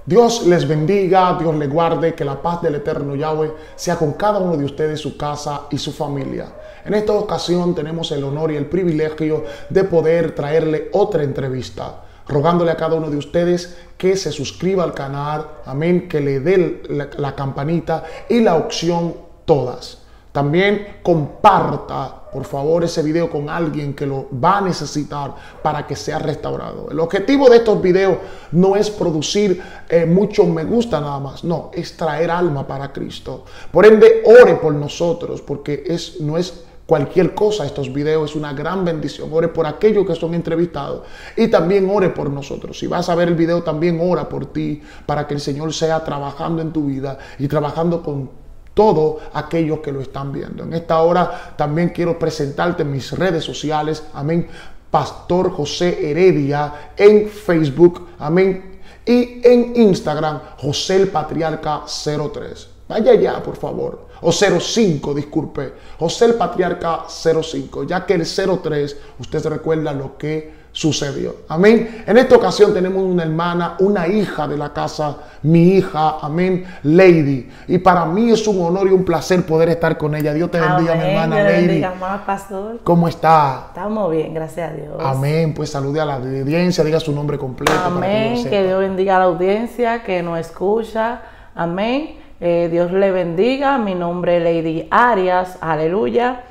Dios les bendiga, Dios les guarde, que la paz del eterno Yahweh sea con cada uno de ustedes, su casa y su familia. En esta ocasión tenemos el honor y el privilegio de poder traerle otra entrevista, rogándole a cada uno de ustedes que se suscriba al canal, amén, que le dé la campanita y la opción todas. También comparta, por favor, ese video con alguien que lo va a necesitar para que sea restaurado. El objetivo de estos videos no es producir muchos me gusta nada más. No, es traer alma para Cristo. Por ende, ore por nosotros, porque no es cualquier cosa. Estos videos es una gran bendición. Ore por aquellos que son entrevistados y también ore por nosotros. Si vas a ver el video, también ora por ti, para que el Señor sea trabajando en tu vida y trabajando con todos aquellos que lo están viendo. En esta hora también quiero presentarte en mis redes sociales, amén, Pastor José Heredia en Facebook, amén, y en Instagram, José el Patriarca 03. Vaya ya, por favor, o 05, disculpe, José el Patriarca 05, ya que el 03, usted se recuerda lo que sucedió. Amén. En esta ocasión tenemos una hermana, una hija de la casa, mi hija, amén, Lady. Y para mí es un honor y un placer poder estar con ella. Dios te bendiga, amén, mi hermana Dios Lady. bendiga más, pastor. ¿Cómo está? Estamos bien, gracias a Dios. Amén. Pues salude a la audiencia, diga su nombre completo. Amén. Para que Dios bendiga a la audiencia que nos escucha. Amén. Dios le bendiga. Mi nombre es Lady Arias. Aleluya.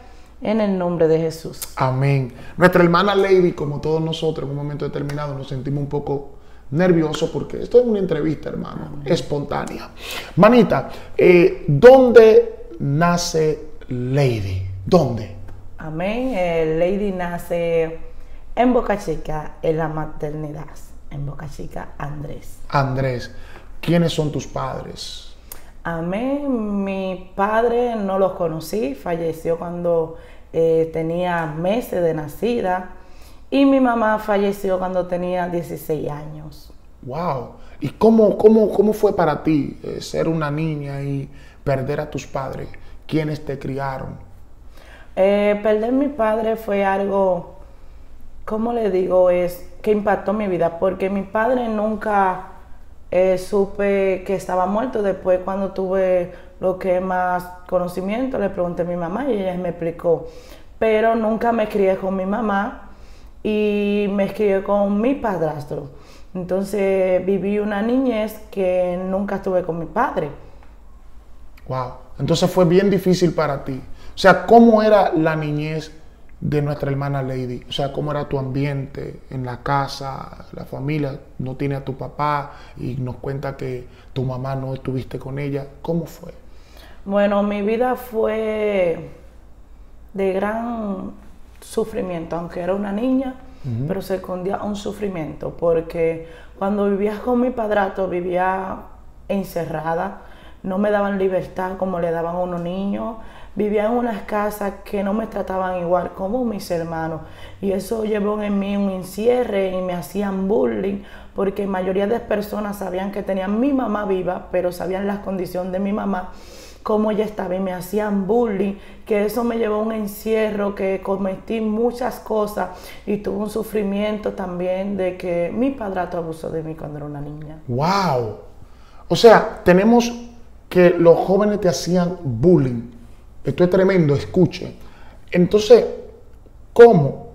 En el nombre de Jesús. Amén. Nuestra hermana Lady, como todos nosotros, en un momento determinado nos sentimos un poco nerviosos porque esto es una entrevista, hermano, espontánea. Manita, ¿dónde nace Lady? ¿Dónde? Amén. Lady nace en Boca Chica, en la maternidad. En Boca Chica, Andrés. Andrés, ¿quiénes son tus padres? Amén. Mi padre no los conocí, falleció cuando tenía meses de nacida, y mi mamá falleció cuando tenía 16 años. Wow. ¿Y cómo fue para ti ser una niña y perder a tus padres? ¿Quiénes te criaron? Perder a mi padre fue algo, ¿cómo le digo? Es que impactó mi vida, porque mi padre nunca supe que estaba muerto. Después, cuando tuve lo que es más conocimiento, le pregunté a mi mamá y ella me explicó. Pero nunca me crié con mi mamá y me crié con mi padrastro. Entonces viví una niñez que nunca estuve con mi padre. Wow. Entonces fue bien difícil para ti. O sea, ¿cómo era la niñez de nuestra hermana Lady? O sea, ¿cómo era tu ambiente en la casa, la familia? No tiene a tu papá y nos cuenta que tu mamá no estuviste con ella. ¿Cómo fue? Bueno, mi vida fue de gran sufrimiento, aunque era una niña, pero se escondía un sufrimiento, porque cuando vivía con mi padrastro vivía encerrada, no me daban libertad como le daban a unos niños. Vivía en unas casas que no me trataban igual como mis hermanos, y eso llevó en mí un encierre y me hacían bullying, porque la mayoría de personas sabían que tenía mi mamá viva, pero sabían las condiciones de mi mamá, cómo ella estaba, y me hacían bullying, que eso me llevó a un encierro, que cometí muchas cosas y tuve un sufrimiento también de que mi padrastro abusó de mí cuando era una niña. ¡Wow! O sea, tenemos que los jóvenes te hacían bullying. Esto es tremendo, escuche. Entonces, ¿cómo?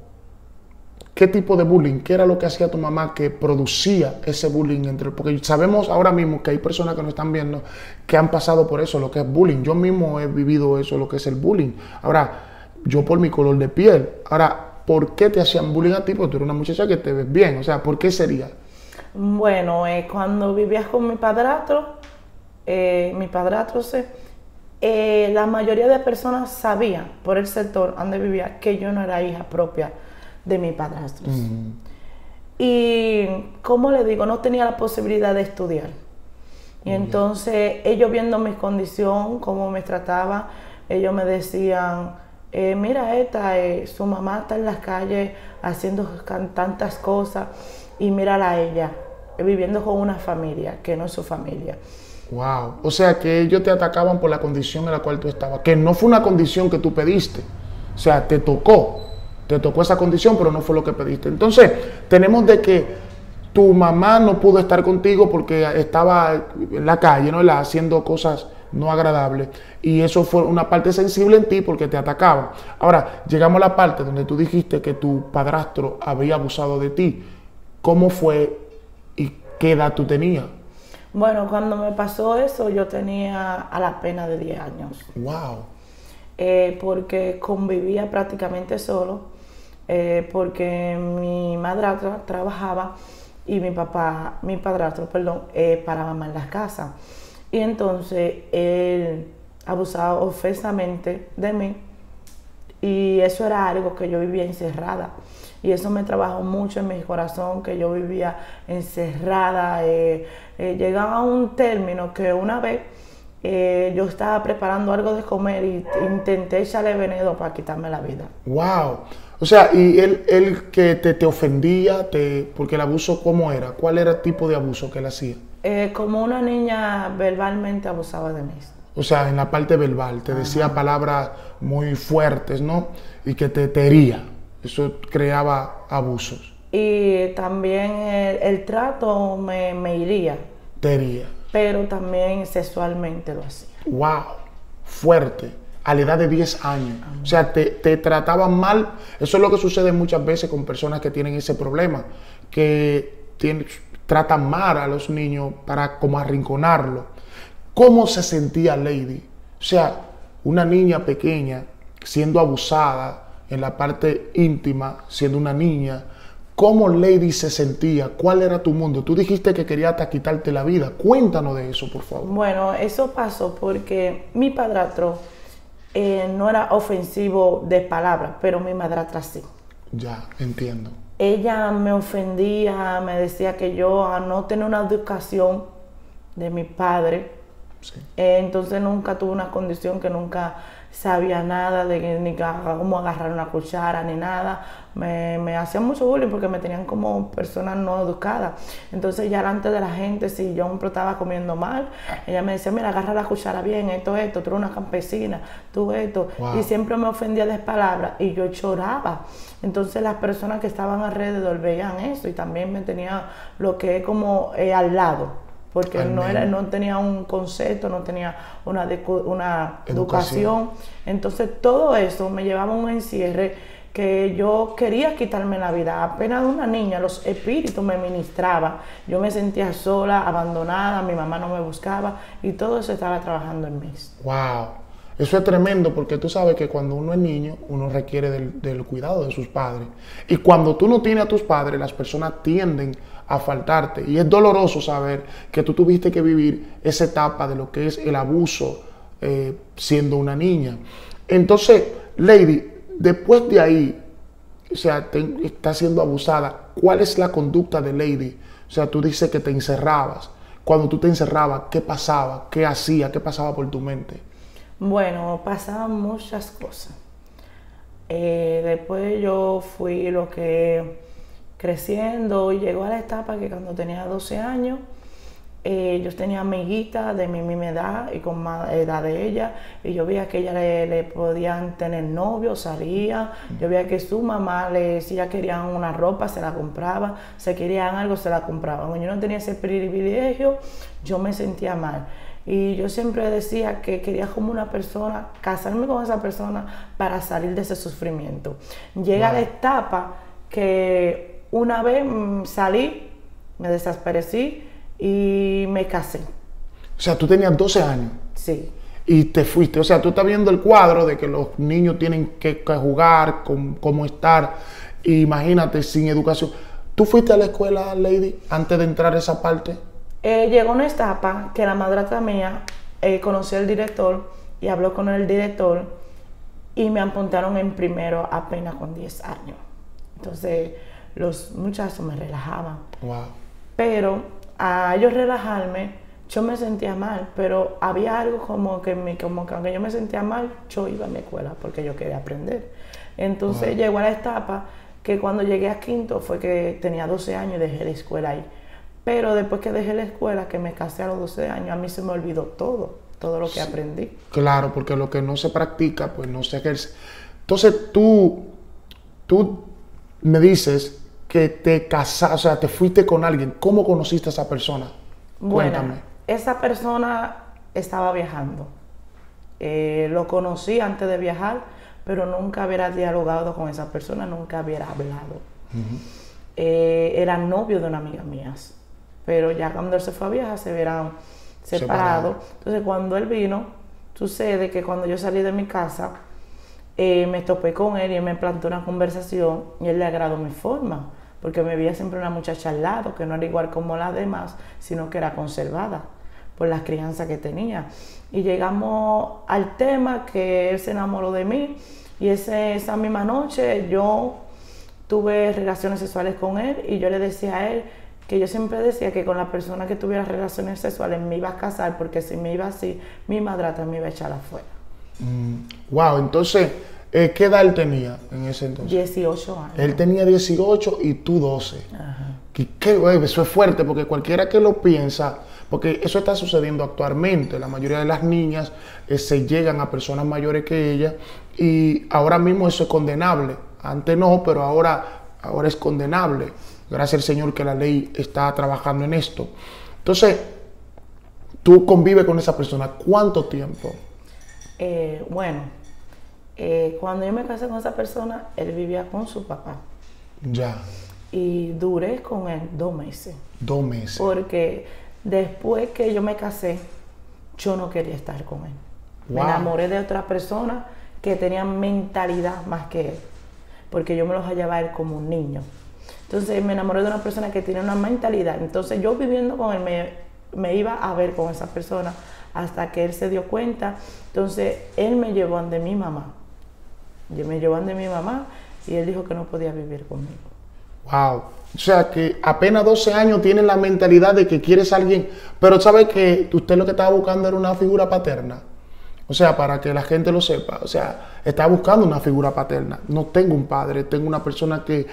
¿Qué tipo de bullying? ¿Qué era lo que hacía tu mamá que producía ese bullying entre? Porque sabemos ahora mismo que hay personas que nos están viendo que han pasado por eso, lo que es bullying. Yo mismo he vivido eso, lo que es el bullying. Ahora, yo por mi color de piel. Ahora, ¿por qué te hacían bullying a ti? Porque tú eres una muchacha que te ves bien. O sea, ¿por qué sería? Bueno, cuando vivías con mi padrastro la mayoría de personas sabían por el sector donde vivía que yo no era hija propia de mi padrastro. Y, como le digo, no tenía la posibilidad de estudiar. Y entonces ellos, viendo mi condición, cómo me trataban, ellos me decían, mira, su mamá está en las calles haciendo tantas cosas, y mírala a ella, viviendo con una familia que no es su familia. Wow. O sea, que ellos te atacaban por la condición en la cual tú estabas, que no fue una condición que tú pediste. O sea, te tocó esa condición, pero no fue lo que pediste. Entonces, tenemos de que tu mamá no pudo estar contigo porque estaba en la calle, ¿no? Haciendo cosas no agradables. Y eso fue una parte sensible en ti porque te atacaba. Ahora, llegamos a la parte donde tú dijiste que tu padrastro había abusado de ti. ¿Cómo fue y qué edad tú tenías? Bueno, cuando me pasó eso, yo tenía a la pena de 10 años. Wow. Porque convivía prácticamente solo, porque mi madrastra trabajaba y mi padrastro, perdón, paraba más en las casas. Y entonces él abusaba ofensamente de mí y eso era algo que yo vivía encerrada. Y eso me trabajó mucho en mi corazón, que yo vivía encerrada. Llegaba a un término que una vez yo estaba preparando algo de comer y intenté echarle veneno para quitarme la vida. Wow. O sea, y él que te ofendía, porque el abuso, ¿cómo era? ¿Cuál era el tipo de abuso que él hacía? Como una niña verbalmente abusaba de mí. O sea, en la parte verbal, te decía palabras muy fuertes, ¿no? Y que te hería. Eso creaba abusos. Y también el trato me iría. Te hería. Pero también sexualmente lo hacía. ¡Wow! Fuerte. A la edad de 10 años. O sea, te trataban mal. Eso es lo que sucede muchas veces con personas que tienen ese problema. Que tratan mal a los niños para como arrinconarlo. ¿Cómo se sentía Lady? O sea, una niña pequeña siendo abusada en la parte íntima, siendo una niña. ¿Cómo Lady se sentía? ¿Cuál era tu mundo? Tú dijiste que querías hasta quitarte la vida. Cuéntanos de eso, por favor. Bueno, eso pasó porque mi padrastro no era ofensivo de palabras, pero mi madrastra sí. Ya, entiendo. Ella me ofendía, me decía que yo a no tener una educación de mi padre, sí. Entonces nunca tuve una condición que nunca sabía nada de ni cómo agarrar una cuchara ni nada. Me hacían mucho bullying porque me tenían como persona no educada. Entonces ya delante de la gente, si yo me estaba comiendo mal, ella me decía, mira, agarra la cuchara bien, esto, tú eres una campesina, tú esto. Wow. Y siempre me ofendía de palabras y yo lloraba. Entonces las personas que estaban alrededor veían eso y también me tenían lo que es como al lado. Porque no tenía un concepto, no tenía una educación. Entonces todo eso me llevaba a un encierre que yo quería quitarme la vida. Apenas de una niña, los espíritus me ministraban. Yo me sentía sola, abandonada, mi mamá no me buscaba y todo eso estaba trabajando en mí. ¡Wow! Eso es tremendo porque tú sabes que cuando uno es niño, uno requiere del cuidado de sus padres. Y cuando tú no tienes a tus padres, las personas tienden a faltarte. Y es doloroso saber que tú tuviste que vivir esa etapa de lo que es el abuso siendo una niña. Entonces, Lady, después de ahí, o sea, está siendo abusada. ¿Cuál es la conducta de Lady? O sea, tú dices que te encerrabas. Cuando tú te encerrabas, ¿qué pasaba? ¿Qué hacía? ¿Qué pasaba por tu mente? Bueno, pasaban muchas cosas. Después yo fui lo que creciendo y llegó a la etapa que cuando tenía 12 años, yo tenía amiguitas de mi misma edad y con más edad de ella, y yo veía que ella le podían tener novio, salía, yo veía que su mamá, si ella querían una ropa, se la compraba, si querían algo, se la compraba. Cuando yo no tenía ese privilegio, yo me sentía mal. Y yo siempre decía que quería como una persona, casarme con esa persona para salir de ese sufrimiento. Llega la etapa que una vez salí, me desaparecí y me casé. O sea, tú tenías 12 años. Sí. Y te fuiste. O sea, tú estás viendo el cuadro de que los niños tienen que jugar, cómo estar. Imagínate, sin educación. ¿Tú fuiste a la escuela, Lady, antes de entrar a esa parte? Llegó una etapa que la madrastra mía conoció al director y habló con el director y me apuntaron en primero apenas con 10 años. Entonces los muchachos me relajaban. Wow. Pero a ellos relajarme, yo me sentía mal, pero había algo como que aunque yo me sentía mal, yo iba a mi escuela porque yo quería aprender. Entonces llegó a la etapa que cuando llegué a quinto fue que tenía 12 años y dejé la escuela ahí. Pero después que dejé la escuela, que me casé a los 12 años, a mí se me olvidó todo lo que aprendí. Claro, porque lo que no se practica, pues no se ejerce. Entonces tú me dices que te casaste, o sea, te fuiste con alguien. ¿Cómo conociste a esa persona? Bueno, Cuéntame. esa persona estaba viajando. Lo conocí antes de viajar, pero nunca hubiera dialogado con esa persona, nunca hubiera hablado. Era novio de una amiga mía, pero ya cuando él se fue a viajar se vieron separados. Entonces cuando él vino, sucede que cuando yo salí de mi casa, me topé con él y él me plantó una conversación y él le agradó mi forma, porque me veía siempre una muchacha al lado, que no era igual como las demás, sino que era conservada por las crianzas que tenía. Y llegamos al tema que él se enamoró de mí y esa misma noche yo tuve relaciones sexuales con él y yo le decía a él que yo siempre decía que con la persona que tuviera relaciones sexuales me iba a casar, porque si me iba así, mi madrastra me iba a echar afuera. Wow, entonces, ¿qué edad él tenía en ese entonces? 18 años. Él tenía 18 y tú 12. Ajá. Eso es fuerte, porque cualquiera que lo piensa, porque eso está sucediendo actualmente. La mayoría de las niñas se llegan a personas mayores que ellas y ahora mismo eso es condenable. Antes no, pero ahora es condenable. Gracias al Señor que la ley está trabajando en esto. Entonces, tú convives con esa persona. ¿Cuánto tiempo? Cuando yo me casé con esa persona, él vivía con su papá. Ya. Y duré con él 2 meses. 2 meses. Porque después que yo me casé, yo no quería estar con él. Wow. Me enamoré de otra persona que tenía mentalidad más que él, porque yo me lo hallaba a él como un niño. Entonces me enamoré de una persona que tenía una mentalidad. Entonces yo viviendo con él me iba a ver con esa persona hasta que él se dio cuenta. Entonces él me llevó ante mi mamá. Me llevó ante mi mamá y él dijo que no podía vivir conmigo. Wow. O sea que apenas 12 años tiene la mentalidad de que quieres a alguien, pero sabe que usted lo que estaba buscando era una figura paterna. O sea, para que la gente lo sepa. O sea, estaba buscando una figura paterna. No tengo un padre, tengo una persona que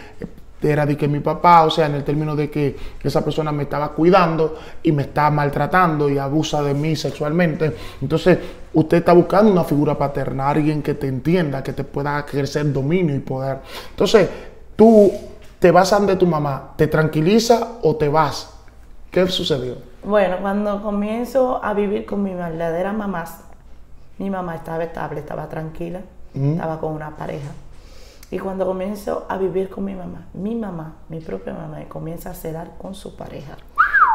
era de que mi papá, o sea, en el término de que esa persona me estaba cuidando y me está maltratando y abusa de mí sexualmente. Entonces, usted está buscando una figura paterna, alguien que te entienda, que te pueda ejercer dominio y poder. Entonces, tú te vas ante tu mamá, ¿te tranquiliza o te vas? ¿Qué sucedió? Bueno, cuando comienzo a vivir con mi verdadera mamá, mi mamá estaba estable, estaba tranquila, estaba con una pareja. Y cuando comienzo a vivir con mi propia mamá, y comienza a celar con su pareja,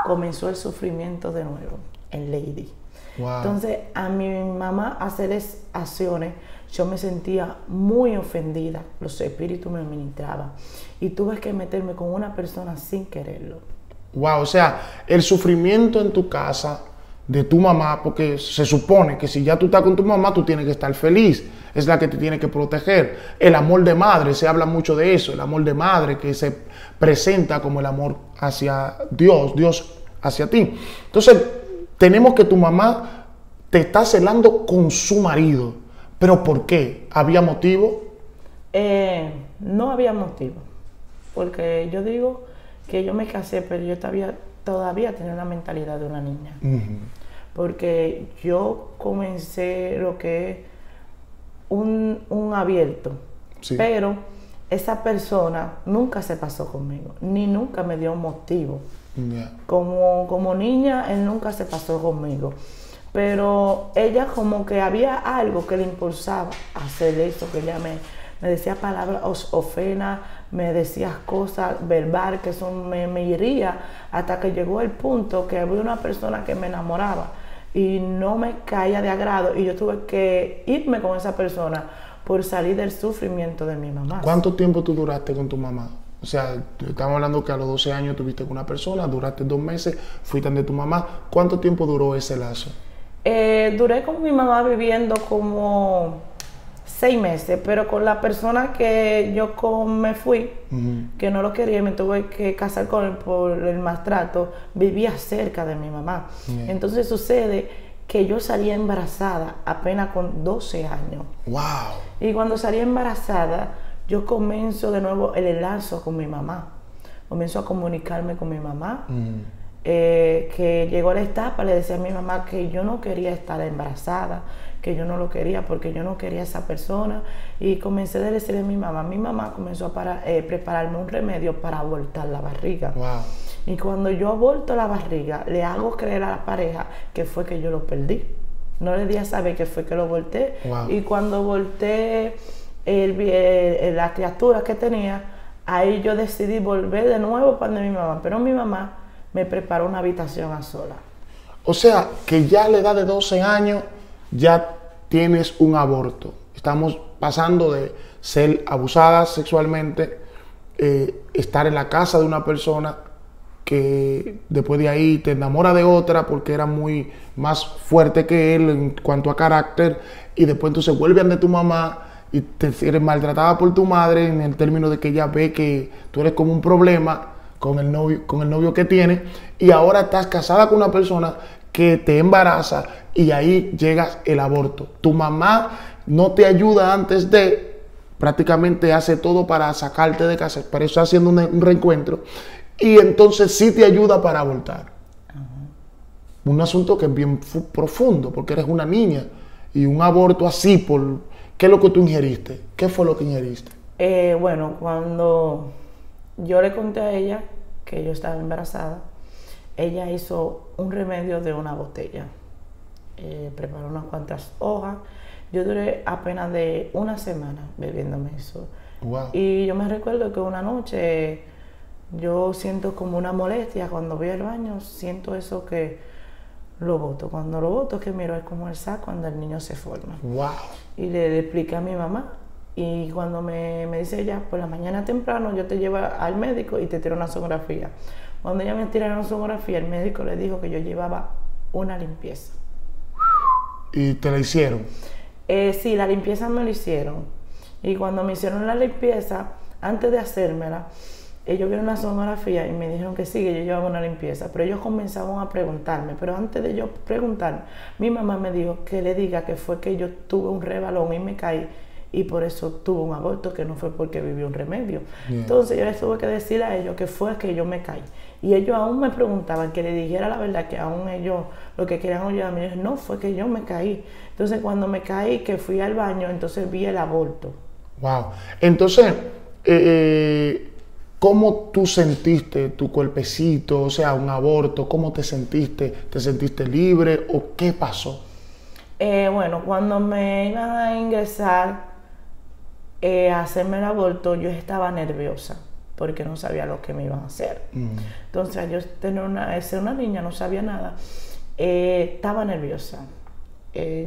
comenzó el sufrimiento de nuevo en Lady. Wow. Entonces, a mi mamá hacerles acciones, yo me sentía muy ofendida, los espíritus me ministraban y tuve que meterme con una persona sin quererlo. Wow, o sea, el sufrimiento en tu casa de tu mamá, porque se supone que si ya tú estás con tu mamá, tú tienes que estar feliz, es la que te tiene que proteger. El amor de madre, se habla mucho de eso, el amor de madre que se presenta como el amor hacia Dios, Dios hacia ti. Entonces, tenemos que tu mamá te está celando con su marido. ¿Pero por qué? ¿Había motivo? No había motivo, porque yo digo que yo me casé, pero yo todavía tenía la mentalidad de una niña. Porque yo comencé lo que es un abierto, sí. Pero esa persona nunca se pasó conmigo, ni nunca me dio un motivo. Yeah. Como niña, él nunca se pasó conmigo. Pero ella como que había algo que le impulsaba a hacer eso, que ella me decía palabras ofensas, me decía cosas verbales que eso me hería, hasta que llegó el punto que había una persona que me enamoraba y no me caía de agrado y yo tuve que irme con esa persona por salir del sufrimiento de mi mamá. ¿Cuánto tiempo tú duraste con tu mamá? O sea, estamos hablando que a los 12 años tuviste con una persona, duraste 2 meses, fuiste de tu mamá. ¿Cuánto tiempo duró ese lazo? Duré con mi mamá viviendo como 6 meses, pero con la persona que yo me fui, que no lo quería, me tuve que casar con él por el maltrato, vivía cerca de mi mamá. Entonces sucede que yo salí embarazada apenas con 12 años. ¡Wow! Y cuando salí embarazada, yo comienzo de nuevo el enlazo con mi mamá. Comienzo a comunicarme con mi mamá. Que llegó a la etapa, le decía a mi mamá que yo no quería estar embarazada, que yo no lo quería porque yo no quería a esa persona. Y comencé a decirle a mi mamá comenzó a prepararme un remedio para abortar la barriga. Wow. Y cuando yo aborto la barriga, le hago creer a la pareja que fue que yo lo perdí. No le di a saber que fue que lo volteé. Wow. Y cuando volteé la criatura que tenía, ahí yo decidí volver de nuevo para mi mamá. Pero mi mamá me preparó una habitación a sola. O sea, que ya a la edad de 12 años ya tienes un aborto. Estamos pasando de ser abusadas sexualmente, estar en la casa de una persona que después de ahí te enamora de otra porque era muy más fuerte que él en cuanto a carácter, y después entonces vuelven de tu mamá y te eres maltratada por tu madre en el término de que ella ve que tú eres como un problema con el novio que tienes, y ahora estás casada con una persona que te embaraza y ahí llegas el aborto. Tu mamá no te ayuda antes de, prácticamente hace todo para sacarte de casa, para eso haciendo un reencuentro, y entonces sí te ayuda para abortar. Un asunto que es bien profundo porque eres una niña, y un aborto así, ¿qué es lo que tú ingeriste? ¿Qué fue lo que ingeriste? Bueno, cuando yo le conté a ella que yo estaba embarazada, ella hizo un remedio de una botella. Preparó unas cuantas hojas. Yo duré apenas de una semana bebiéndome eso. Wow. Y yo me recuerdo que una noche yo siento como una molestia cuando voy al baño, siento eso que lo boto. Cuando lo boto, que miro es como el saco cuando el niño se forma. Wow. Y le expliqué a mi mamá. Y cuando me dice ella, por la mañana temprano yo te llevo al médico y te tiro una sonografía. Cuando ella me tira una sonografía, el médico le dijo que yo llevaba una limpieza. ¿Y te la hicieron? Sí, la limpieza me la hicieron. Y cuando me hicieron la limpieza, antes de hacérmela, ellos vieron una sonografía y me dijeron que sí, que yo llevaba una limpieza. Pero ellos comenzaban a preguntarme. Pero antes de yo preguntar, mi mamá me dijo que le diga que fue que yo tuve un rebalón y me caí, y por eso tuve un aborto, que no fue porque viví un remedio. Yeah. Entonces yo les tuve que decir a ellos que fue que yo me caí. Y ellos aún me preguntaban que le dijera la verdad, que aún ellos lo que querían oír a mí, no, fue que yo me caí. Entonces cuando me caí, que fui al baño, entonces vi el aborto. Wow. Entonces, ¿cómo tú sentiste tu cuerpecito? O sea, un aborto, ¿cómo te sentiste? ¿Te sentiste libre o qué pasó? Bueno, cuando me iban a ingresar a hacerme el aborto, yo estaba nerviosa porque no sabía lo que me iban a hacer. Entonces, yo ser una niña, no sabía nada, estaba nerviosa.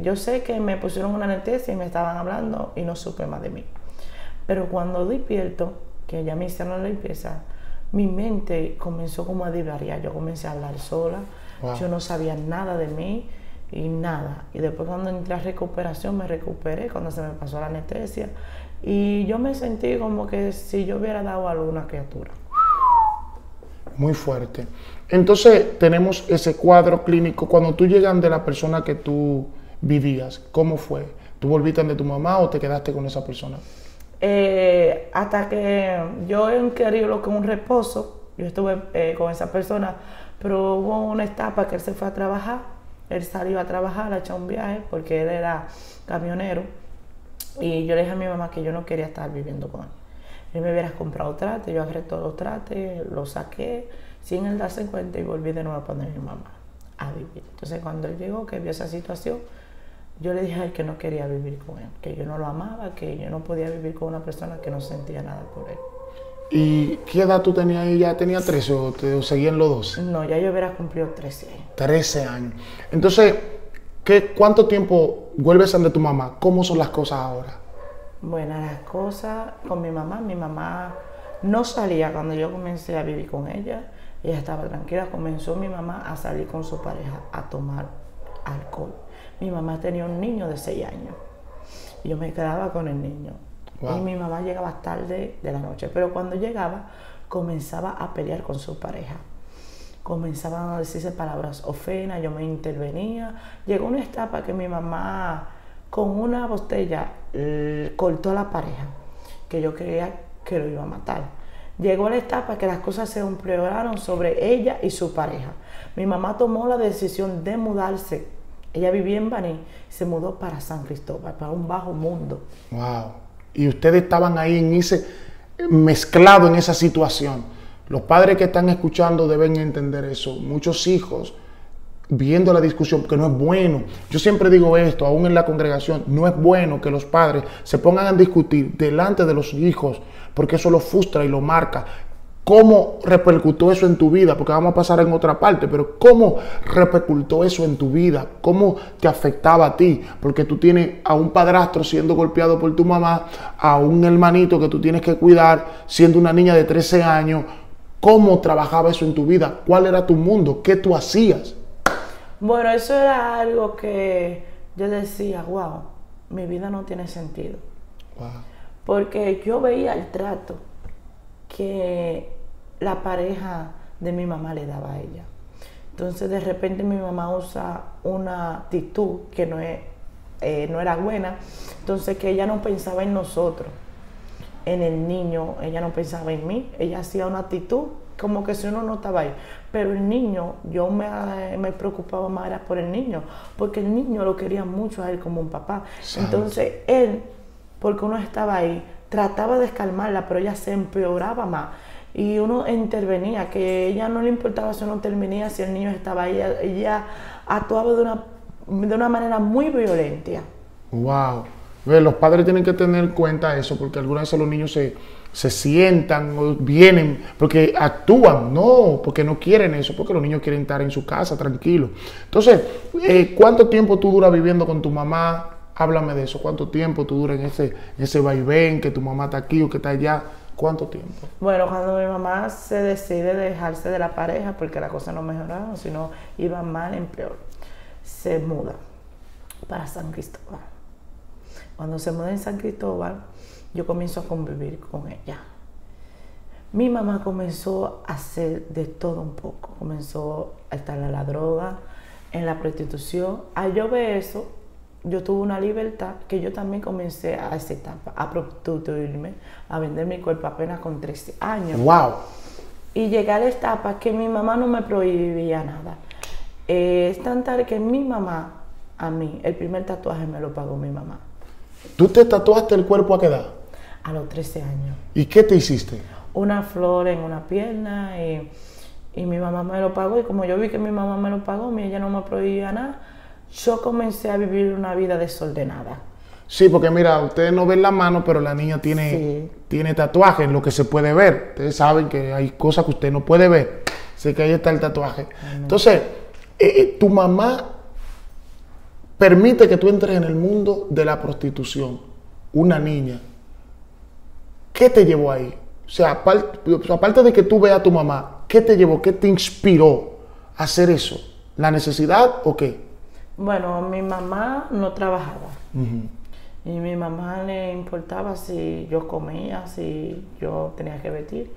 Yo sé que me pusieron una anestesia y me estaban hablando y no supe más de mí. Pero cuando despierto, que ya me hicieron la limpieza, mi mente comenzó como a divariar. Yo comencé a hablar sola. Wow. Yo no sabía nada de mí y nada. Y después cuando entré a recuperación, me recuperé cuando se me pasó la anestesia. Y yo me sentí como que si yo hubiera dado a luz una criatura. Muy fuerte. Entonces, tenemos ese cuadro clínico. Cuando tú llegas de la persona que tú vivías, ¿cómo fue? ¿Tú volviste de tu mamá o te quedaste con esa persona? Hasta que yo inquirí lo que un reposo, yo estuve con esa persona, pero hubo una etapa que él se fue a trabajar. Él salió a trabajar, a echar un viaje, porque él era camionero. Y yo le dije a mi mamá que yo no quería estar viviendo con él. Él me hubiera comprado trate, yo agarré todos los trates, los saqué, sin él darse cuenta, y volví de nuevo a poner a mi mamá a vivir. Entonces cuando él llegó, que vio esa situación, yo le dije a él que no quería vivir con él, que yo no lo amaba, que yo no podía vivir con una persona que no sentía nada por él. ¿Y qué edad tú tenías? ¿Ya tenía 13 o te seguían los 12? No, ya yo hubiera cumplido 13 años. 13 años. Entonces, ¿cuánto tiempo vuelves a de tu mamá? ¿Cómo son las cosas ahora? Bueno, las cosas con mi mamá no salía cuando yo comencé a vivir con ella. Ella estaba tranquila. Comenzó mi mamá a salir con su pareja a tomar alcohol. Mi mamá tenía un niño de 6 años y yo me quedaba con el niño. Wow. Y mi mamá llegaba tarde de la noche, pero cuando llegaba comenzaba a pelear con su pareja. Comenzaban a decirse palabras obscenas, yo me intervenía. Llegó una etapa que mi mamá con una botella cortó a la pareja, que yo creía que lo iba a matar. Llegó la etapa que las cosas se empeoraron sobre ella y su pareja. Mi mamá tomó la decisión de mudarse Ella vivía en Baní, se mudó para San Cristóbal, para un bajo mundo. Wow. Y ustedes estaban ahí en ese, mezclado en esa situación. Los padres que están escuchando deben entender eso. Muchos hijos viendo la discusión, porque no es bueno. Yo siempre digo esto, aún en la congregación, no es bueno que los padres se pongan a discutir delante de los hijos, porque eso lo frustra y lo marca. ¿Cómo repercutió eso en tu vida? Porque vamos a pasar en otra parte, pero ¿cómo repercutió eso en tu vida? ¿Cómo te afectaba a ti? Porque tú tienes a un padrastro siendo golpeado por tu mamá, a un hermanito que tú tienes que cuidar, siendo una niña de 13 años. ¿Cómo trabajaba eso en tu vida? ¿Cuál era tu mundo? ¿Qué tú hacías? Bueno, eso era algo que yo decía, wow, mi vida no tiene sentido. Wow. Porque yo veía el trato que la pareja de mi mamá le daba a ella. Entonces de repente mi mamá usa una actitud que no era buena, entonces que ella no pensaba en nosotros, en el niño, ella no pensaba en mí, ella hacía una actitud como que si uno no estaba ahí, pero el niño, yo me preocupaba más era por el niño, porque el niño lo quería mucho a él como un papá. Santo. Entonces él, porque uno estaba ahí, trataba de calmarla, pero ella se empeoraba más. Y uno intervenía, que ella no le importaba si uno intervenía, si el niño estaba ahí. Ella actuaba de una manera muy violenta. Wow. Los padres tienen que tener en cuenta eso, porque algunas veces los niños se sientan o vienen porque actúan, no, porque no quieren eso, porque los niños quieren estar en su casa tranquilos. Entonces, ¿cuánto tiempo tú duras viviendo con tu mamá? Háblame de eso. ¿Cuánto tiempo tú duras en ese vaivén, que tu mamá está aquí o que está allá? ¿Cuánto tiempo? Bueno, cuando mi mamá se decide dejarse de la pareja, porque la cosa no mejoraba, sino iba mal en peor, se muda para San Cristóbal. Cuando se muda en San Cristóbal, yo comienzo a convivir con ella. Mi mamá comenzó a hacer de todo un poco. Comenzó a estar en la droga, en la prostitución. Al yo ver eso, yo tuve una libertad que yo también comencé a esa etapa, a prostituirme, a vender mi cuerpo apenas con 13 años. ¡Wow! Y llegué a la etapa que mi mamá no me prohibía nada. Es tan tal que mi mamá, a mí, el primer tatuaje me lo pagó mi mamá. ¿Tú te tatuaste el cuerpo a qué edad? A los 13 años. ¿Y qué te hiciste? Una flor en una pierna y mi mamá me lo pagó. Y como yo vi que mi mamá me lo pagó, ella no me prohibía nada, yo comencé a vivir una vida desordenada. Sí, porque mira, ustedes no ven la mano, pero la niña tiene tatuaje, en lo que se puede ver. Ustedes saben que hay cosas que usted no puede ver. Sé que ahí está el tatuaje. Entonces, tu mamá permite que tú entres en el mundo de la prostitución. Una niña. ¿Qué te llevó ahí? O sea, aparte de que tú veas a tu mamá, ¿qué te llevó? ¿Qué te inspiró a hacer eso? ¿La necesidad o qué? Bueno, mi mamá no trabajaba. Y mi mamá le importaba si yo comía, si yo tenía que vestir.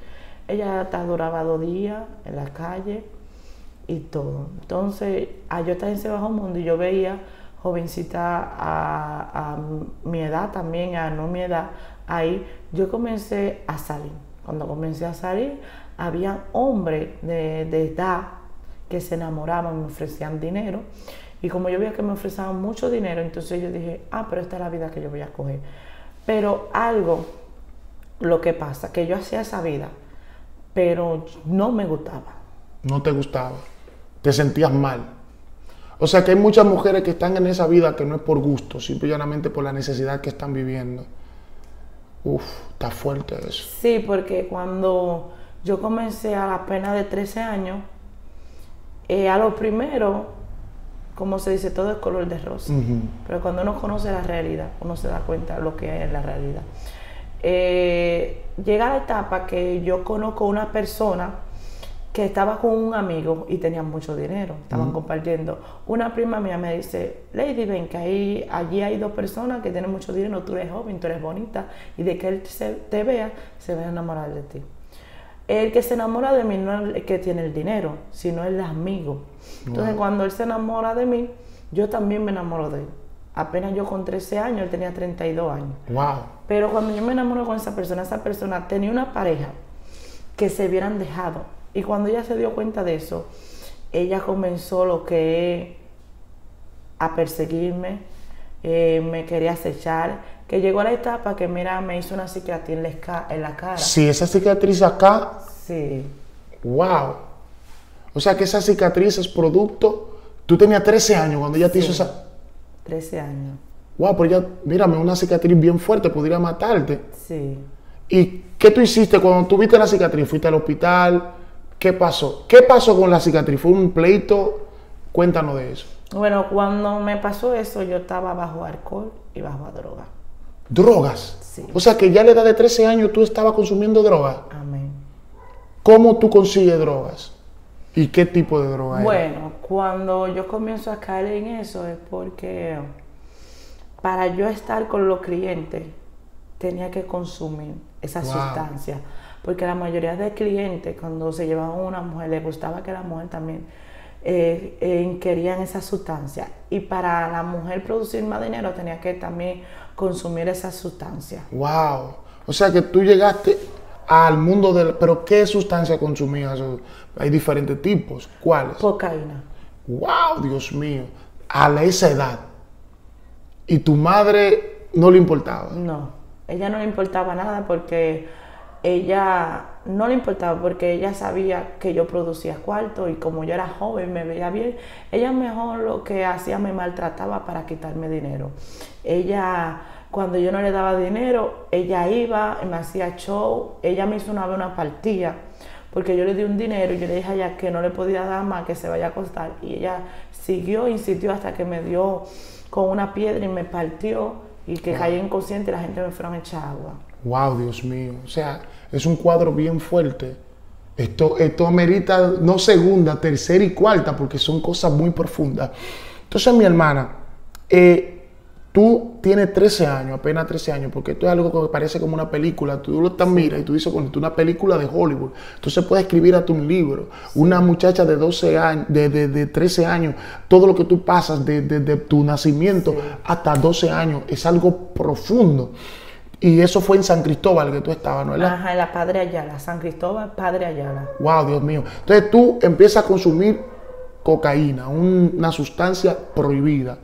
Ella hasta duraba 2 días en la calle y todo. Entonces, yo estaba en ese bajo mundo y yo veía jovencita a mi edad también, a no mi edad, ahí yo comencé a salir. Cuando comencé a salir, había hombres de edad que se enamoraban, me ofrecían dinero. Y como yo veía que me ofrecían mucho dinero, entonces yo dije, pero esta es la vida que yo voy a coger. Pero lo que pasa, que yo hacía esa vida, pero no me gustaba. No te gustaba. Te sentías mal. O sea que hay muchas mujeres que están en esa vida que no es por gusto, simple y llanamente por la necesidad que están viviendo. Uf, está fuerte eso. Sí, porque cuando yo comencé a la pena de 13 años, a lo primero, como se dice, todo es color de rosa. Pero cuando uno conoce la realidad, uno se da cuenta de lo que es la realidad. Llega la etapa que yo conozco una persona que estaba con un amigo y tenían mucho dinero, estaban compartiendo. Una prima mía me dice, Lady, ven que allí hay 2 personas que tienen mucho dinero, tú eres joven, tú eres bonita, y de que él te vea, se va a enamorar de ti. El que se enamora de mí no es el que tiene el dinero, sino el amigo. Entonces, cuando él se enamora de mí, yo también me enamoro de él. Apenas yo con 13 años, él tenía 32 años. Wow. Pero cuando yo me enamoro con esa persona tenía una pareja que se hubieran dejado. Y cuando ella se dio cuenta de eso, ella comenzó lo que es a perseguirme, me quería acechar, que llegó a la etapa que, mira, me hizo una cicatriz en la cara. Sí, esa cicatriz acá. Sí. Wow. O sea que esa cicatriz es producto. Tú tenías 13 años cuando ella te hizo esa. 13 años. Wow, pero ya, mírame, una cicatriz bien fuerte, podría matarte. Sí. ¿Y qué tú hiciste cuando tuviste la cicatriz? ¿Fuiste al hospital? ¿Qué pasó? ¿Qué pasó con la cicatriz? ¿Fue un pleito? Cuéntanos de eso. Bueno, cuando me pasó eso, yo estaba bajo alcohol y bajo droga. ¿Drogas? Sí. O sea que ya a la edad de 13 años tú estabas consumiendo drogas. Amén. ¿Cómo tú consigues drogas? ¿Y qué tipo de droga era? Bueno, cuando yo comienzo a caer en eso es porque para yo estar con los clientes tenía que consumir esa sustancia. Porque la mayoría de clientes, cuando se llevaban una mujer, les gustaba que la mujer también querían esa sustancia. Y para la mujer producir más dinero tenía que también consumir esa sustancia. Wow. O sea que tú llegaste al mundo del... ¿Pero qué sustancia consumías? Hay diferentes tipos. ¿Cuáles? Cocaína. Wow, Dios mío. A esa edad. ¿Y tu madre no le importaba? No, ella no le importaba nada porque ella sabía que yo producía cuarto y como yo era joven, me veía bien, ella mejor lo que hacía me maltrataba para quitarme dinero. Ella, cuando yo no le daba dinero, ella iba y me hacía show. Ella me hizo una vez una partida porque yo le di un dinero y yo le dije a ella que no le podía dar más, que se vaya a acostar, y ella siguió, insistió hasta que me dio con una piedra y me partió y que caí inconsciente y la gente me fueron a echar agua. Wow, Dios mío. O sea, es un cuadro bien fuerte. Esto amerita no segunda, tercera y cuarta, porque son cosas muy profundas. Entonces, mi hermana, tú tienes 13 años, apenas 13 años, porque esto es algo que parece como una película. Tú lo miras y tú dices, bueno, esto es una película de Hollywood. Entonces puedes escribir hasta un libro. Sí. Una muchacha de 12 años, de 13 años, todo lo que tú pasas de tu nacimiento hasta 12 años, es algo profundo. Y eso fue en San Cristóbal que tú estabas, ¿no? Ajá, en la Padre Ayala, San Cristóbal, Padre Ayala. Wow, Dios mío. Entonces tú empiezas a consumir cocaína, una sustancia prohibida.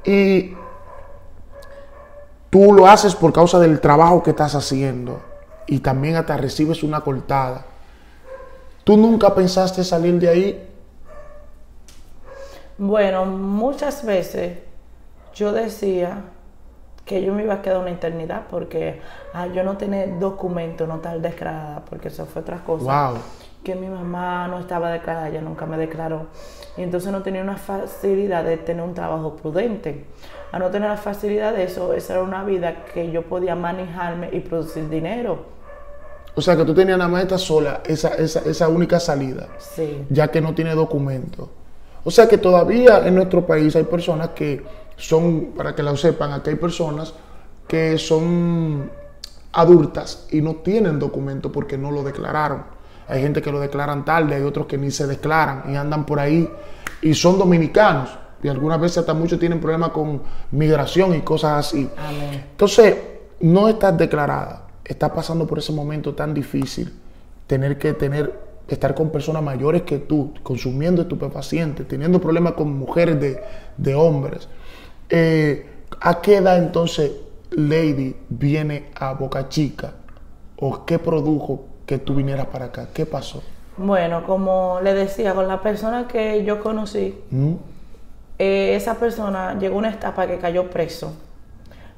Y tú lo haces por causa del trabajo que estás haciendo. Y también hasta recibes una cortada. ¿Tú nunca pensaste salir de ahí? Bueno, muchas veces yo decía que yo me iba a quedar una eternidad porque yo no tenía documento, no estar declarada, porque eso fue otra cosa. Wow. Que mi mamá no estaba declarada, ella nunca me declaró. Y entonces no tenía una facilidad de tener un trabajo prudente. A no tener la facilidad de eso, esa era una vida que yo podía manejarme y producir dinero. O sea que tú tenías nada más esta sola, esa única salida. Sí. Ya que no tiene documento. O sea que todavía en nuestro país hay personas que son, para que lo sepan, aquí hay personas que son adultas y no tienen documento porque no lo declararon. Hay gente que lo declaran tarde, hay otros que ni se declaran y andan por ahí y son dominicanos. Y algunas veces hasta muchos tienen problemas con migración y cosas así. Amén. Entonces, no estás declarada, estás pasando por ese momento tan difícil, estar con personas mayores que tú, consumiendo estupefacientes, teniendo problemas con mujeres de hombres. ¿A qué edad entonces Lady viene a Boca Chica? ¿O qué produjo que tú vinieras para acá? ¿Qué pasó? Bueno, como le decía, con la persona que yo conocí, esa persona llegó a una etapa que cayó preso.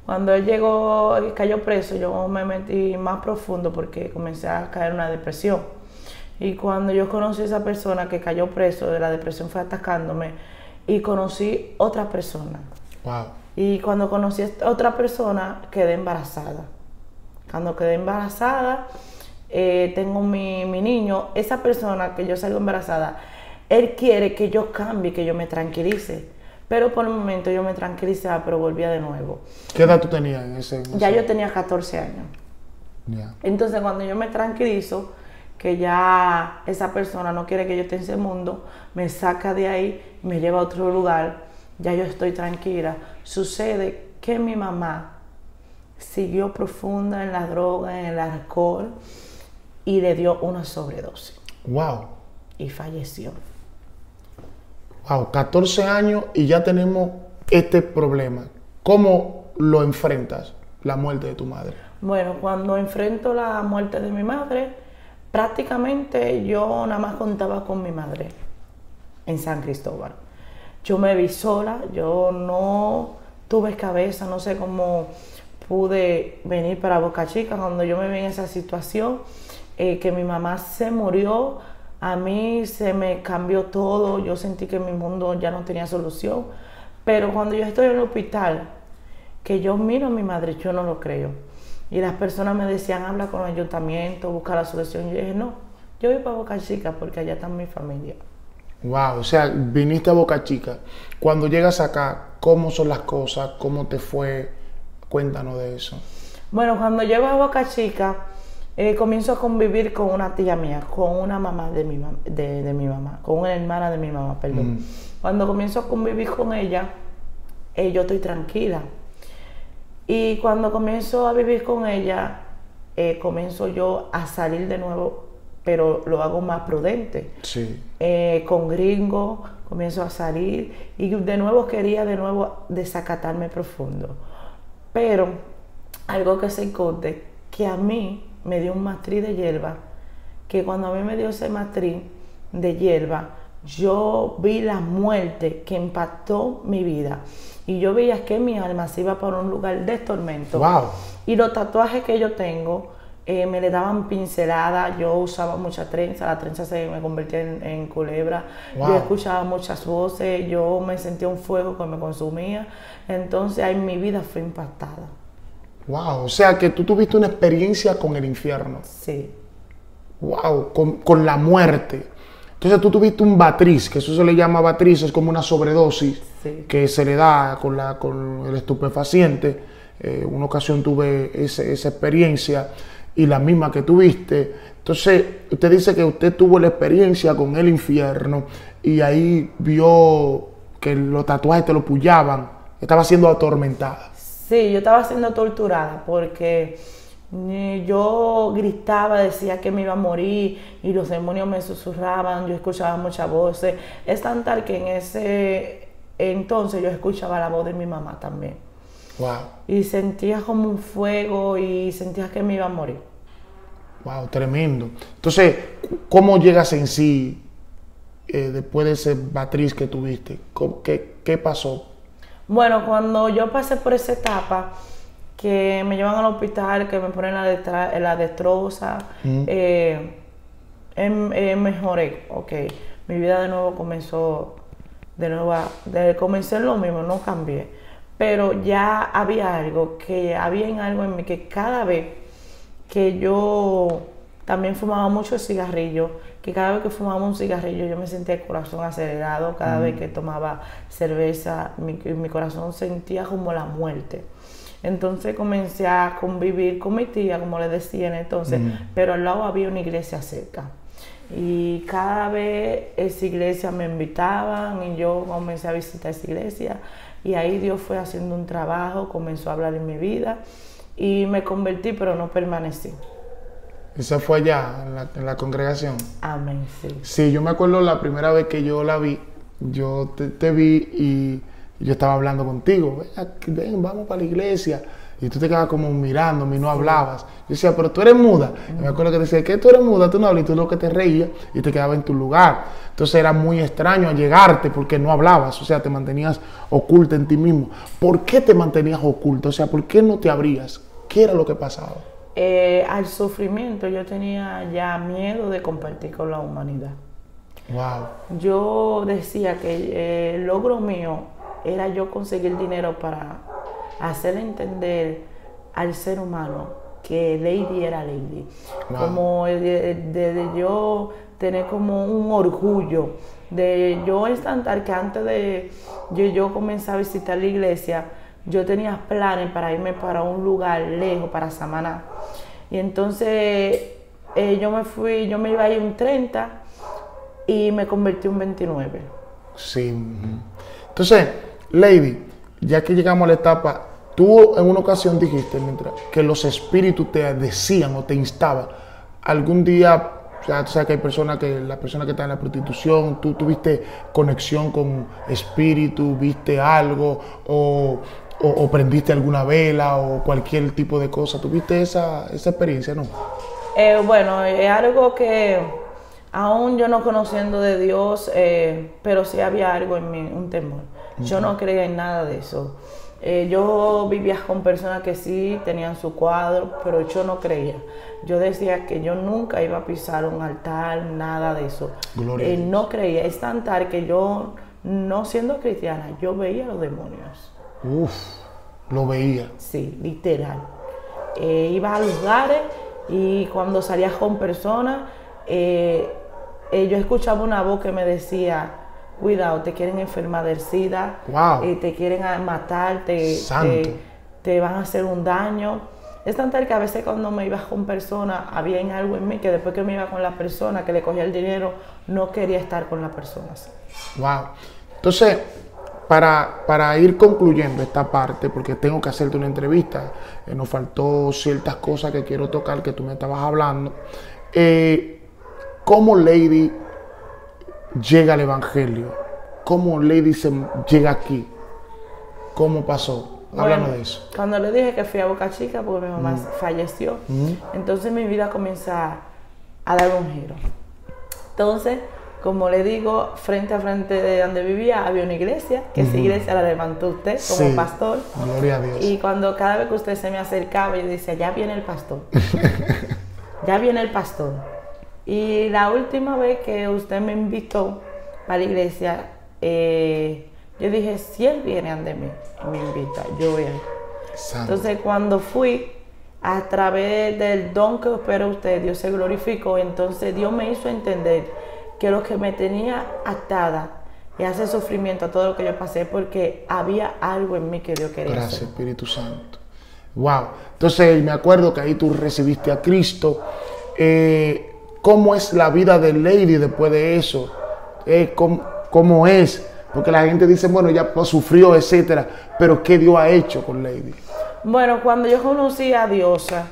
Cuando él cayó preso, yo me metí más profundo porque comencé a caer en una depresión. Y cuando yo conocí a esa persona que cayó preso, de la depresión fue atacándome, y conocí otra persona. Wow. Y cuando conocí a otra persona, quedé embarazada. Cuando quedé embarazada, tengo mi niño. Esa persona que yo salgo embarazada, él quiere que yo cambie, que yo me tranquilice. Pero por el momento yo me tranquilizaba, pero volvía de nuevo. ¿Qué edad tú tenías en ese? Ya yo tenía 14 años. Yeah. Entonces cuando yo me tranquilizo, que ya esa persona no quiere que yo esté en ese mundo, me saca de ahí, me lleva a otro lugar, ya yo estoy tranquila. Sucede que mi mamá siguió profunda en la droga, en el alcohol, y le dio una sobredosis. Wow. Y falleció. Wow, 14 años y ya tenemos este problema? ¿Cómo lo enfrentas, la muerte de tu madre? Bueno, cuando enfrento la muerte de mi madre, prácticamente yo nada más contaba con mi madre en San Cristóbal. Yo me vi sola, yo no tuve cabeza, no sé cómo pude venir para Boca Chica cuando yo me vi en esa situación, que mi mamá se murió, a mí se me cambió todo, yo sentí que mi mundo ya no tenía solución, pero cuando yo estoy en el hospital, que yo miro a mi madre, yo no lo creo. Y las personas me decían, habla con el ayuntamiento, busca la solución. Y yo dije, no, yo voy para Boca Chica porque allá está mi familia. Wow, o sea, viniste a Boca Chica. Cuando llegas acá, ¿cómo son las cosas? ¿Cómo te fue? Cuéntanos de eso. Bueno, cuando llego a Boca Chica, comienzo a convivir con una tía mía, con una mamá de mi mamá, con una hermana de mi mamá, perdón. Cuando comienzo a convivir con ella, yo estoy tranquila. Y cuando comienzo a vivir con ella, comienzo yo a salir de nuevo, pero lo hago más prudente. Sí. Con gringos, comienzo a salir y de nuevo quería desacatarme profundo. Pero algo que se encontre, que a mí me dio un matriz de hierba, que cuando a mí me dio ese matriz de hierba, yo vi la muerte que impactó mi vida. Y yo veía que mi alma se iba para un lugar de tormento. Wow. Y los tatuajes que yo tengo, me le daban pinceladas, yo usaba mucha trenza, la trenza se me convertía en culebra, Wow. yo escuchaba muchas voces, yo me sentía un fuego que me consumía, entonces ahí mi vida fue impactada. Wow, o sea que tú tuviste una experiencia con el infierno. Sí. Wow, con la muerte. Entonces tú tuviste un batriz, que eso se le llama batriz, es como una sobredosis, Sí. que se le da con el estupefaciente. Una ocasión tuve esa experiencia y la misma que tuviste. Entonces usted dice que usted tuvo la experiencia con el infierno y ahí vio que los tatuajes te lo pullaban, estaba siendo atormentada. Sí, yo estaba siendo torturada porque yo gritaba, decía que me iba a morir y los demonios me susurraban, yo escuchaba muchas voces. Es tan tal que en ese entonces yo escuchaba la voz de mi mamá también. Wow. Y sentía como un fuego y sentía que me iba a morir. Wow, tremendo. Entonces, ¿cómo llegas en sí después de ese batriz que tuviste? ¿Qué pasó? Bueno, cuando yo pasé por esa etapa, que me llevan al hospital, que me ponen la destroza, mejoré, ok. Mi vida de nuevo comenzó, comencé en lo mismo, no cambié. Pero ya había algo en mí que cada vez que yo también fumaba mucho cigarrillo, que cada vez que fumaba un cigarrillo yo me sentía el corazón acelerado, cada vez que tomaba cerveza mi corazón sentía como la muerte. Entonces comencé a convivir con mi tía, como le decían entonces, pero al lado había una iglesia cerca. Y cada vez esa iglesia me invitaban y yo comencé a visitar esa iglesia y ahí Dios fue haciendo un trabajo, comenzó a hablar en mi vida y me convertí, pero no permanecí. ¿Esa fue allá, en la congregación? Amén, sí. Sí, yo me acuerdo la primera vez que yo la vi, yo te vi y yo estaba hablando contigo, ven, vamos para la iglesia. Y tú te quedabas como mirándome y no hablabas. Yo decía, pero tú eres muda. Y me acuerdo que decía, ¿qué tú eres muda? Tú no hablas y tú lo que te reías y te quedabas en tu lugar. Entonces era muy extraño llegarte porque no hablabas, o sea, te mantenías oculta en ti mismo. ¿Por qué te mantenías oculta? O sea, ¿por qué no te abrías? ¿Qué era lo que pasaba? Al sufrimiento yo tenía ya miedo de compartir con la humanidad. Wow. Yo decía que el logro mío era yo conseguir dinero para hacer entender al ser humano que Lady era Lady. Wow. Como de yo tener como un orgullo, de yo instantar que antes de yo comenzar a visitar la iglesia, yo tenía planes para irme para un lugar lejos, para Samaná. Y entonces yo me iba a ir un 30 y me convertí un 29. Sí. Entonces, Lady, ya que llegamos a la etapa, tú en una ocasión dijiste que los espíritus te decían o te instaban, algún día O sea, tú sabes que hay personas que, la persona que está en la prostitución, tú tuviste conexión con espíritu, viste algo, o prendiste alguna vela, o cualquier tipo de cosa. ¿Tuviste esa experiencia, no? Bueno, es algo que aún yo no conociendo de Dios, pero sí había algo en mí, un temor. Yo no creía en nada de eso. Yo vivía con personas que sí tenían su cuadro, pero yo no creía. Yo decía que yo nunca iba a pisar un altar, nada de eso. No creía. Es tan tal que yo, no siendo cristiana, yo veía a los demonios. Uf, lo veía. Sí, literal. Iba a lugares y cuando salía con personas, yo escuchaba una voz que me decía: cuidado, te quieren enfermar del SIDA, wow. Te quieren matar, te van a hacer un daño. Es tan tal que a veces cuando me iba con personas, había algo en mí que después que me iba con la persona, que le cogía el dinero, no quería estar con las personas. Wow. Entonces, para ir concluyendo esta parte, porque tengo que hacerte una entrevista, nos faltó ciertas cosas que quiero tocar, que tú me estabas hablando. ¿Cómo Lady llega al Evangelio? ¿Cómo Lady llega aquí? ¿Cómo pasó? Háblanos de eso. Cuando le dije que fui a Boca Chica porque mi mamá falleció, entonces mi vida comienza a dar un giro. Entonces, como le digo, frente a frente de donde vivía había una iglesia, que esa iglesia la levantó usted como pastor. Gloria a Dios. Y cuando cada vez que usted se me acercaba, yo decía: ya viene el pastor. Ya viene el pastor. Y la última vez que usted me invitó a la iglesia, yo dije: si él viene ante mí y me invita, yo voy a ir. Entonces, cuando fui, a través del don que opera usted, Dios se glorificó. Entonces Dios me hizo entender que lo que me tenía atada y hace sufrimiento a todo lo que yo pasé, porque había algo en mí que Dios quería hacer. Gracias, Espíritu Santo. Wow. Entonces me acuerdo que ahí tú recibiste a Cristo. ¿Cómo es la vida de Lady después de eso? ¿Cómo es? Porque la gente dice, bueno, ya sufrió, etcétera, pero ¿qué Dios ha hecho con Lady? Bueno, cuando yo conocí a Diosa,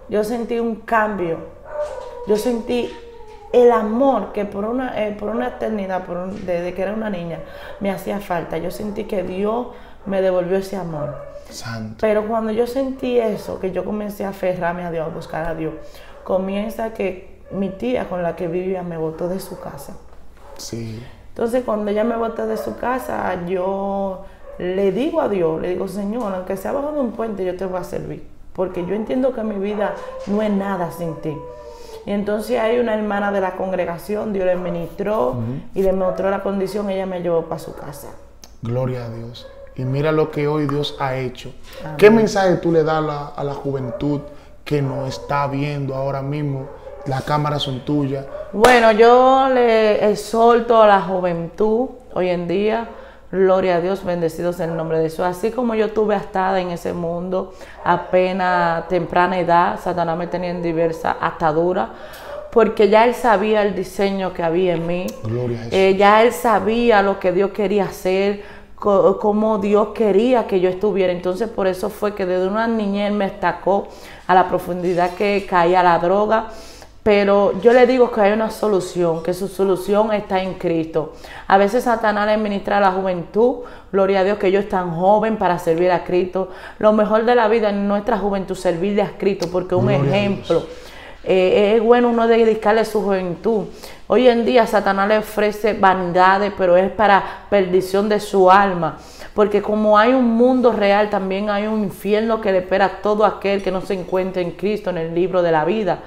yo sentí un cambio. Yo sentí el amor que por una eternidad, desde que era una niña, me hacía falta. Yo sentí que Dios me devolvió ese amor. Santo. Pero cuando yo sentí eso, que yo comencé a aferrarme a Dios, a buscar a Dios, comienza que mi tía con la que vivía me botó de su casa. Sí. Entonces, cuando ella me botó de su casa, yo le digo a Dios, le digo: Señor, aunque sea bajo de un puente, yo te voy a servir, porque yo entiendo que mi vida no es nada sin ti. Y entonces hay una hermana de la congregación, Dios le ministró y le mostró la condición, ella me llevó para su casa. Gloria a Dios. Y mira lo que hoy Dios ha hecho. Amén. ¿Qué mensaje tú le das a la juventud que nos está viendo ahora mismo? Las cámaras son tuyas. Bueno, yo le exhorto a la juventud hoy en día, gloria a Dios, bendecidos en el nombre de Jesús. Así como yo estuve atada en ese mundo, apenas temprana edad, Satanás me tenía en diversas ataduras, porque ya él sabía el diseño que había en mí. Gloria a Jesús. Ya él sabía lo que Dios quería hacer, cómo Dios quería que yo estuviera. Entonces por eso fue que desde una niñez me destacó a la profundidad que caía la droga. Pero yo le digo que hay una solución, que su solución está en Cristo. A veces Satanás le ministra a la juventud, gloria a Dios que yo es tan joven para servir a Cristo. Lo mejor de la vida en nuestra juventud, servirle a Cristo, porque es un ejemplo. Es bueno uno dedicarle su juventud. Hoy en día Satanás le ofrece vanidades, pero es para perdición de su alma. Porque como hay un mundo real, también hay un infierno que le espera a todo aquel que no se encuentre en Cristo, en el libro de la vida.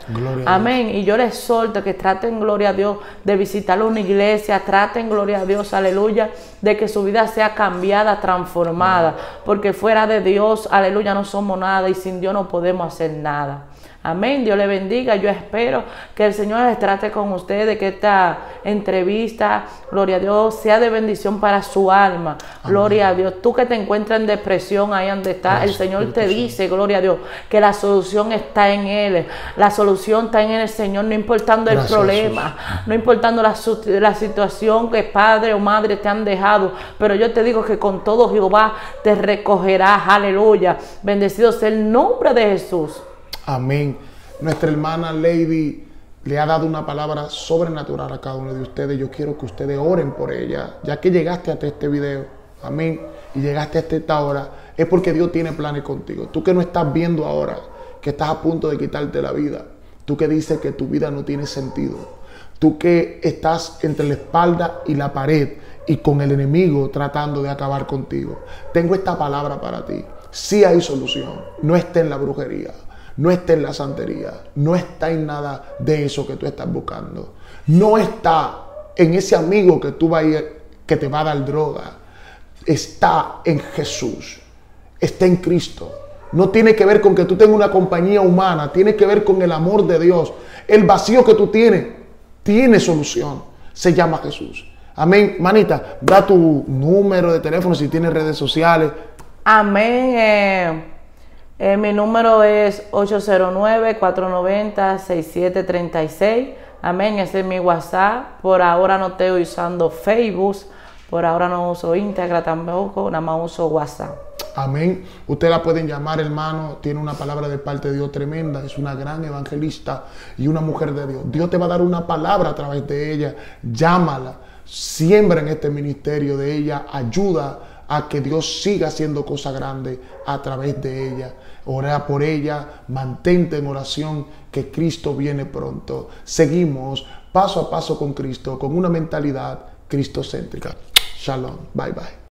Amén. Y yo les exhorto que traten, gloria a Dios, de visitar una iglesia, traten, gloria a Dios, aleluya, de que su vida sea cambiada, transformada. Porque fuera de Dios, aleluya, no somos nada y sin Dios no podemos hacer nada. Amén, Dios le bendiga. Yo espero que el Señor les trate con ustedes, que esta entrevista, gloria a Dios, sea de bendición para su alma. Amén. Gloria a Dios. Tú que te encuentras en depresión, ahí donde está, el Señor te dice, gloria a Dios, que la solución está en Él. La solución está en el Señor, no importando el problema, no importando la situación que padre o madre te han dejado. Pero yo te digo que con todo Jehová te recogerá. Aleluya. Bendecido sea el nombre de Jesús. Amén. Nuestra hermana Lady le ha dado una palabra sobrenatural a cada uno de ustedes. Yo quiero que ustedes oren por ella. Ya que llegaste hasta este video, amén, y llegaste hasta esta hora, es porque Dios tiene planes contigo. Tú que no estás viendo ahora, que estás a punto de quitarte la vida. Tú que dices que tu vida no tiene sentido. Tú que estás entre la espalda y la pared y con el enemigo tratando de acabar contigo. Tengo esta palabra para ti. Sí hay solución. No está en la brujería. No está en la santería. No está en nada de eso que tú estás buscando. No está en ese amigo que tú vas a ir, que te va a dar droga. Está en Jesús. Está en Cristo. No tiene que ver con que tú tengas una compañía humana. Tiene que ver con el amor de Dios. El vacío que tú tienes tiene solución. Se llama Jesús. Amén. Manita, da tu número de teléfono si tienes redes sociales. Amén. Mi número es 809-490-6736. Amén. Ese es mi WhatsApp. Por ahora no estoy usando Facebook. Por ahora no uso Instagram tampoco. Nada más uso WhatsApp. Amén. Ustedes la pueden llamar, hermano. Tiene una palabra de parte de Dios tremenda. Es una gran evangelista y una mujer de Dios. Dios te va a dar una palabra a través de ella. Llámala. Siembra en este ministerio de ella. Ayuda a que Dios siga haciendo cosas grandes a través de ella. Ora por ella. Mantente en oración, que Cristo viene pronto. Seguimos paso a paso con Cristo, con una mentalidad cristocéntrica. Shalom. Bye bye.